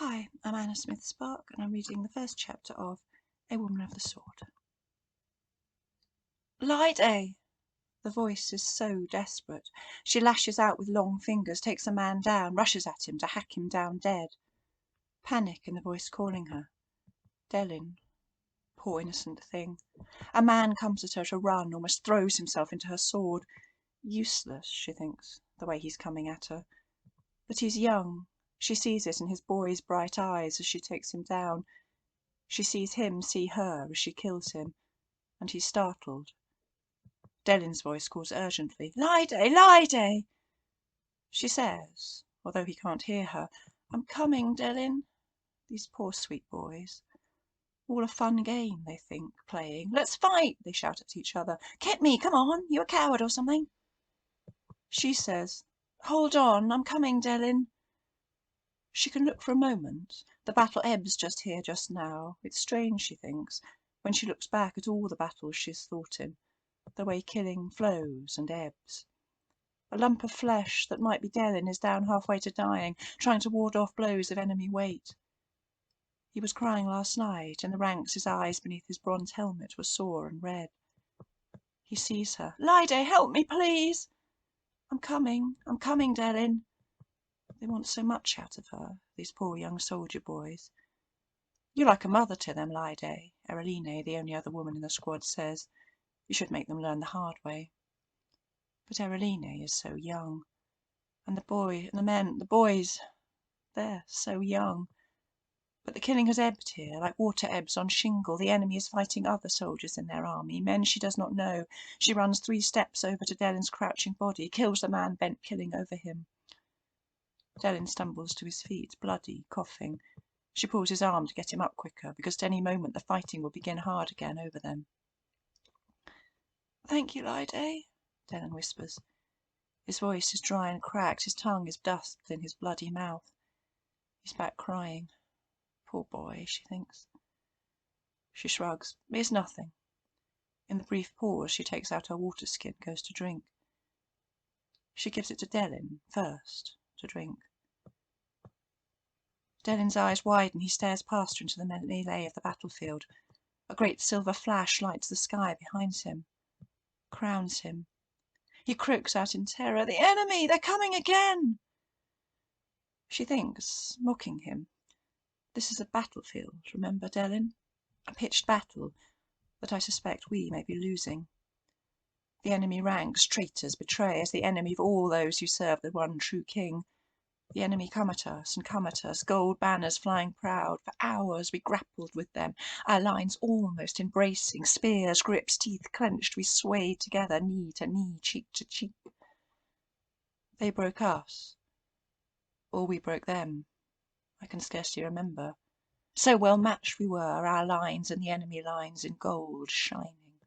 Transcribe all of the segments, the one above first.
Hi, I'm Anna Smith Spark, and I'm reading the first chapter of A Woman of the Sword. Lyde! The voice is so desperate. She lashes out with long fingers, takes a man down, rushes at him to hack him down dead. Panic in the voice calling her. Delin. Poor innocent thing. A man comes at her to run, almost throws himself into her sword. Useless, she thinks, the way he's coming at her. But he's young. She sees it in his boy's bright eyes as she takes him down. She sees him see her as she kills him, and he's startled. Delin's voice calls urgently, "Lyde! Lyde!" She says, although he can't hear her, "I'm coming, Delin." These poor sweet boys. All a fun game, they think, playing. "Let's fight!" they shout at each other. "Get me, come on! You a coward or something?" She says, "Hold on, I'm coming, Delin." She can look for a moment. The battle ebbs just here, just now. It's strange, she thinks, when she looks back at all the battles she's fought in, the way killing flows and ebbs. A lump of flesh that might be Delin is down halfway to dying, trying to ward off blows of enemy weight. He was crying last night. In the ranks his eyes beneath his bronze helmet were sore and red. He sees her. "Lyde, help me, please!" I'm coming, Delin." They want so much out of her, these poor young soldier boys. "You're like a mother to them, Lyde," Ereline, the only other woman in the squad, says. "You should make them learn the hard way." But Ereline is so young. And the boys, they're so young. But the killing has ebbed here, like water ebbs on shingle. The enemy is fighting other soldiers in their army, men she does not know. She runs 3 steps over to Delin's crouching body, kills the man bent killing over him. Delin stumbles to his feet, bloody, coughing. She pulls his arm to get him up quicker, because at any moment the fighting will begin hard again over them. "Thank you, Lyde," Delin whispers. His voice is dry and cracked, his tongue is dust in his bloody mouth. He's back crying. Poor boy, she thinks. She shrugs. It's nothing. In the brief pause she takes out her water skin, goes to drink. She gives it to Delin first, to drink. Delin's eyes widen. He stares past her into the melee of the battlefield. A great silver flash lights the sky behind him, crowns him. He croaks out in terror, "The enemy! They're coming again!" She thinks, mocking him, "This is a battlefield, remember, Delin? A pitched battle that I suspect we may be losing. The enemy ranks, traitors, betrayers, the enemy of all those who serve the one true king. The enemy come at us and come at us, gold banners flying proud. For hours we grappled with them, our lines almost embracing, spears, grips, teeth clenched, we swayed together, knee to knee, cheek to cheek. They broke us, or we broke them. I can scarcely remember. So well matched we were, our lines and the enemy lines in gold shining.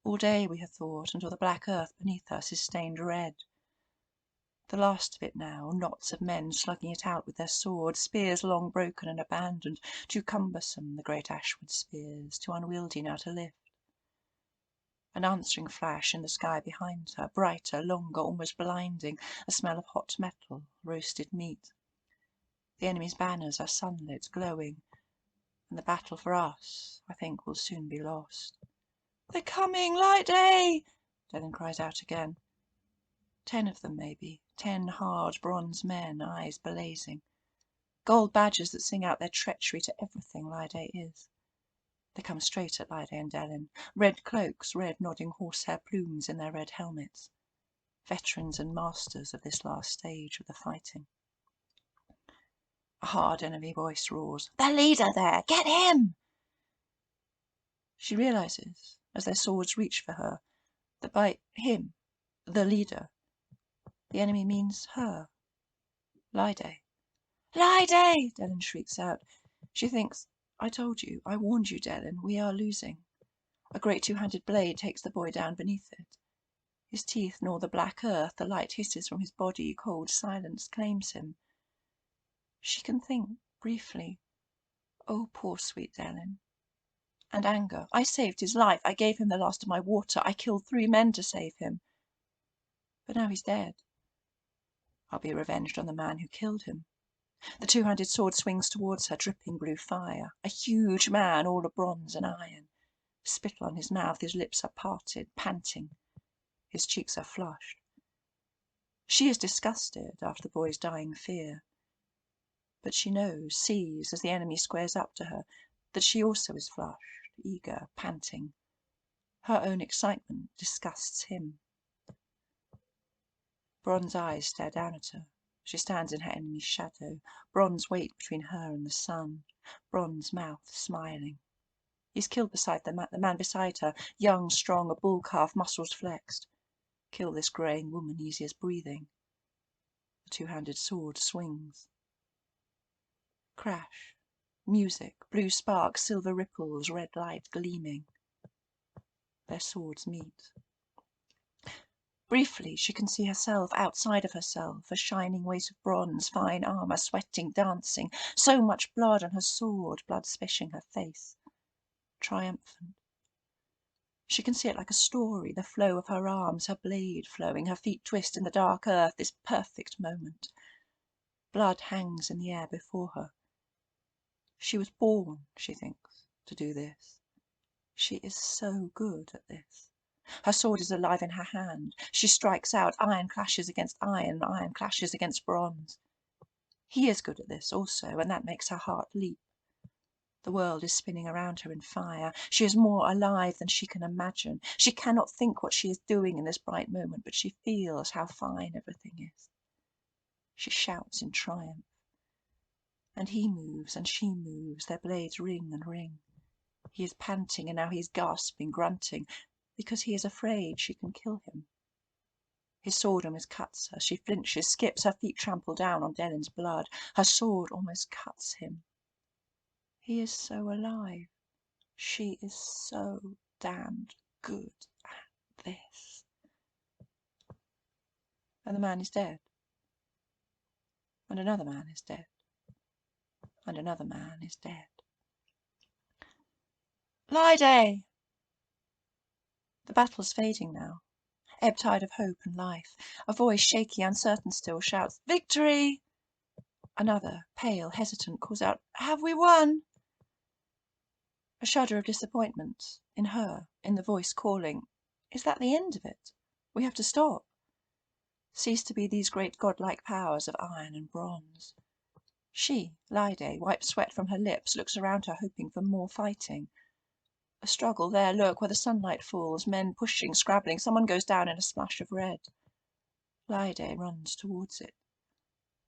All day we have thought, until the black earth beneath us is stained red. The last of it now, knots of men slugging it out with their swords, spears long broken and abandoned, too cumbersome, the great ashwood spears, too unwieldy now to lift. An answering flash in the sky behind her, brighter, longer, almost blinding, a smell of hot metal, roasted meat. The enemy's banners are sunlit, glowing, and the battle for us, I think, will soon be lost. "They're coming, Lyde!" Delin cries out again. 10 of them, maybe. 10 hard bronze men, eyes blazing. Gold badges that sing out their treachery to everything Lyde is. They come straight at Lyde and Delin. Red cloaks, red nodding horsehair plumes in their red helmets. Veterans and masters of this last stage of the fighting. A hard enemy voice roars, "The leader there! Get him!" She realizes, as their swords reach for her, that by him, the leader, the enemy means her, Lyde. "Lyde!" Delin shrieks out. She thinks, "I told you, I warned you, Delin, we are losing." A great 2-handed blade takes the boy down beneath it. His teeth gnaw the black earth, the light hisses from his body, cold silence claims him. She can think, briefly, "Oh, poor sweet Delin." And anger. "I saved his life, I gave him the last of my water, I killed 3 men to save him. But now he's dead. I'll be revenged on the man who killed him. The two-handed sword swings towards her, dripping blue fire. A huge man, all of bronze and iron. Spittle on his mouth, his lips are parted, panting. His cheeks are flushed. She is disgusted after the boy's dying fear. But she knows, sees, as the enemy squares up to her, that she also is flushed, eager, panting. Her own excitement disgusts him. Bronze eyes stare down at her. She stands in her enemy's shadow, bronze weight between her and the sun, bronze mouth smiling. He's killed beside the man beside her, young, strong, a bull calf, muscles flexed. Kill this greying woman easy as breathing. The two-handed sword swings. Crash. Music, blue sparks, silver ripples, red light gleaming. Their swords meet. Briefly, she can see herself outside of herself, a shining weight of bronze, fine armour, sweating, dancing, so much blood on her sword, blood splashing her face. Triumphant. She can see it like a story, the flow of her arms, her blade flowing, her feet twist in the dark earth, this perfect moment. Blood hangs in the air before her. She was born, she thinks, to do this. She is so good at this. Her sword is alive in her hand. She strikes out. Iron clashes against iron. Iron clashes against bronze. He is good at this also, and that makes her heart leap. The world is spinning around her in fire. She is more alive than she can imagine. She cannot think what she is doing in this bright moment, but she feels how fine everything is. She shouts in triumph. And he moves, and she moves. Their blades ring and ring. He is panting, and now he is gasping, grunting, because he is afraid she can kill him. His sword almost cuts her. She flinches, skips, her feet trample down on Delyn's blood. Her sword almost cuts him. He is so alive. She is so damned good at this. And the man is dead. And another man is dead. And another man is dead. Lyde! The battle's fading now. Ebb tide of hope and life. A voice, shaky, uncertain still, shouts, "Victory!" Another, pale, hesitant, calls out, "Have we won?" A shudder of disappointment, in her, in the voice calling, "Is that the end of it? We have to stop." Cease to be these great godlike powers of iron and bronze. She, Lyde, wipes sweat from her lips, looks around her hoping for more fighting. A struggle there, look, where the sunlight falls, men pushing, scrabbling, someone goes down in a splash of red. Lyde runs towards it.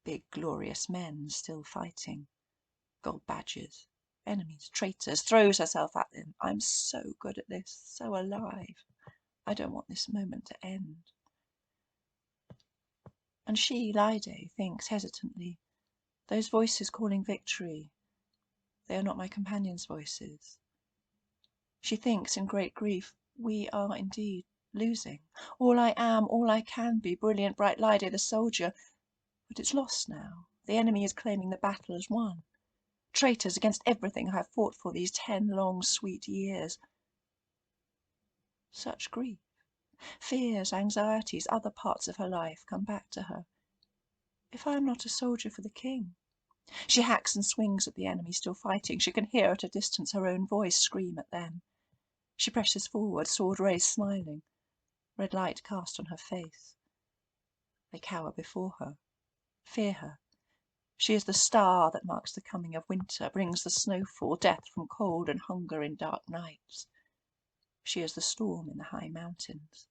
Big, glorious men still fighting. Gold badges. Enemies, traitors, throws herself at them. I'm so good at this, so alive. I don't want this moment to end. And she, Lyde, thinks hesitantly, those voices calling victory, they are not my companions' voices. She thinks in great grief, we are indeed losing. All I am, all I can be, brilliant, bright Lyde the soldier. But it's lost now. The enemy is claiming the battle as won. Traitors against everything I have fought for these 10 long, sweet years. Such grief. Fears, anxieties, other parts of her life come back to her. If I am not a soldier for the king? She hacks and swings at the enemy still fighting. She can hear at a distance her own voice scream at them. She presses forward, sword raised, smiling. Red light cast on her face. They cower before her, fear her. She is the star that marks the coming of winter, brings the snowfall, death from cold and hunger in dark nights. She is the storm in the high mountains.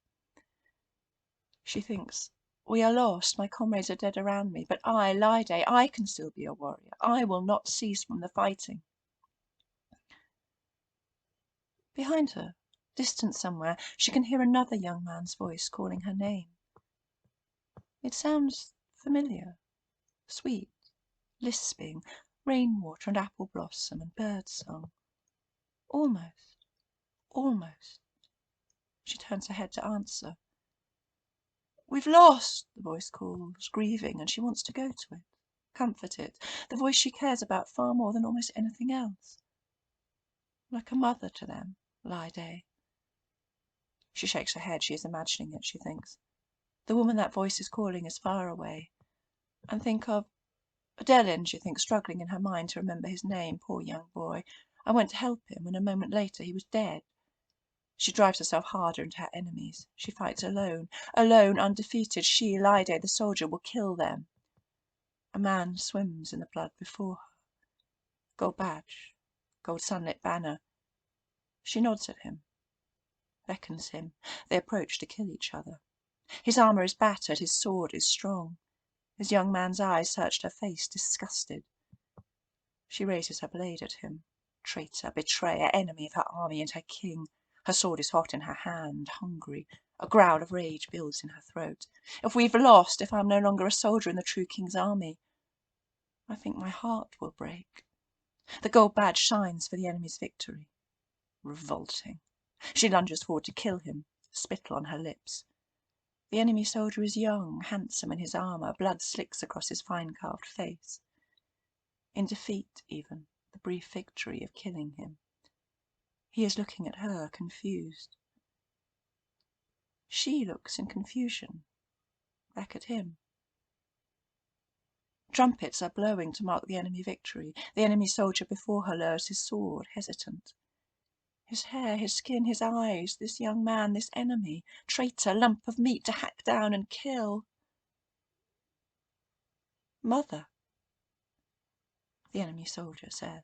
She thinks, we are lost, my comrades are dead around me, but I, Lyde, I can still be a warrior. I will not cease from the fighting. Behind her, distant somewhere, she can hear another young man's voice calling her name. It sounds familiar, sweet, lisping, rainwater and apple blossom and bird song. Almost, almost. She turns her head to answer. We've lost, the voice calls, grieving, and she wants to go to it, comfort it, the voice she cares about far more than almost anything else. Like a mother to them, Lyde. She shakes her head. She is imagining it, she thinks. The woman that voice is calling is far away. And think of Delin, she thinks, struggling in her mind to remember his name, poor young boy. I went to help him, and a moment later he was dead. She drives herself harder into her enemies. She fights alone. Alone, undefeated, she, Lyde, the soldier, will kill them. A man swims in the blood before her. Gold badge, gold sunlit banner. She nods at him, beckons him. They approach to kill each other. His armour is battered, his sword is strong. His young man's eyes searched her face, disgusted. She raises her blade at him. Traitor, betrayer, enemy of her army and her king. Her sword is hot in her hand, hungry. A growl of rage builds in her throat. If we've lost, if I'm no longer a soldier in the true king's army, I think my heart will break. The gold badge shines for the enemy's victory. Revolting. She lunges forward to kill him, spittle on her lips. The enemy soldier is young, handsome in his armour. Blood slicks across his fine-carved face. In defeat, even, the brief victory of killing him. He is looking at her, confused. She looks in confusion, back at him. Trumpets are blowing to mark the enemy victory. The enemy soldier before her lowers his sword, hesitant. His hair, his skin, his eyes, this young man, this enemy, traitor, lump of meat to hack down and kill. Mother, the enemy soldier says.